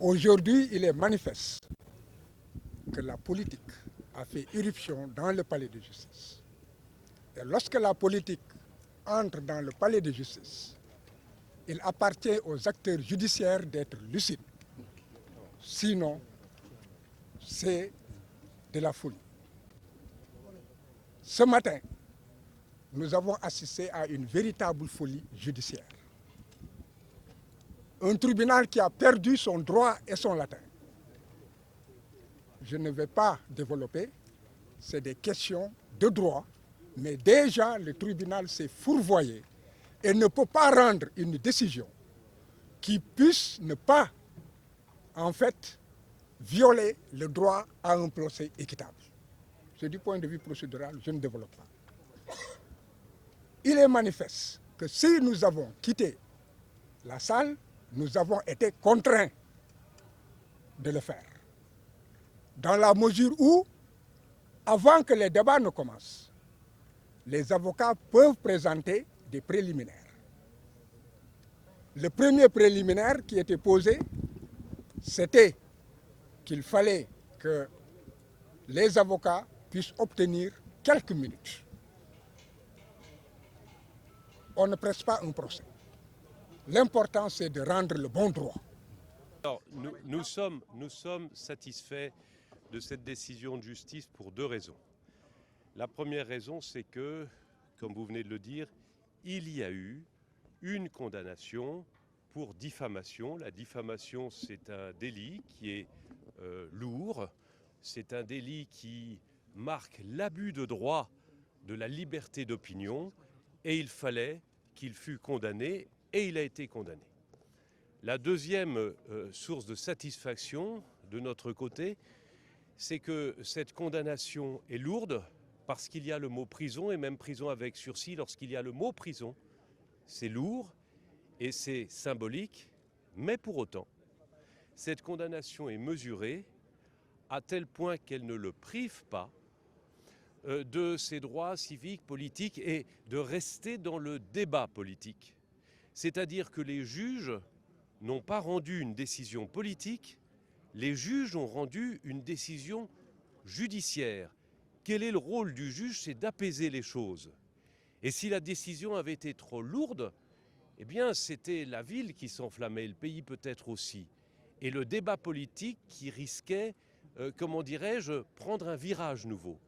Aujourd'hui, il est manifeste que la politique a fait irruption dans le palais de justice. Et lorsque la politique entre dans le palais de justice, il appartient aux acteurs judiciaires d'être lucides. Sinon, c'est de la folie. Ce matin, nous avons assisté à une véritable folie judiciaire. Un tribunal qui a perdu son droit et son latin. Je ne vais pas développer, c'est des questions de droit, mais déjà le tribunal s'est fourvoyé et ne peut pas rendre une décision qui puisse ne pas, en fait, violer le droit à un procès équitable. C'est du point de vue procédural, je ne développe pas. Il est manifeste que si nous avons quitté la salle, nous avons été contraints de le faire. Dans la mesure où, avant que les débats ne commencent, les avocats peuvent présenter des préliminaires. Le premier préliminaire qui était posé, c'était qu'il fallait que les avocats puissent obtenir quelques minutes. On ne presse pas un procès. L'important, c'est de rendre le bon droit. Alors, nous sommes satisfaits de cette décision de justice pour deux raisons. La première raison, c'est que, comme vous venez de le dire, il y a eu une condamnation pour diffamation. La diffamation, c'est un délit qui est lourd. C'est un délit qui marque l'abus de droit de la liberté d'opinion et il fallait qu'il fût condamné et il a été condamné. La deuxième source de satisfaction de notre côté, c'est que cette condamnation est lourde parce qu'il y a le mot prison et même prison avec sursis. Lorsqu'il y a le mot prison, c'est lourd et c'est symbolique, mais pour autant, cette condamnation est mesurée à tel point qu'elle ne le prive pas de ses droits civiques, politiques et de rester dans le débat politique. C'est-à-dire que les juges n'ont pas rendu une décision politique, les juges ont rendu une décision judiciaire. Quel est le rôle du juge? C'est d'apaiser les choses. Et si la décision avait été trop lourde, eh bien c'était la ville qui s'enflammait, le pays peut-être aussi. Et le débat politique qui risquait, comment dirais-je, prendre un virage nouveau.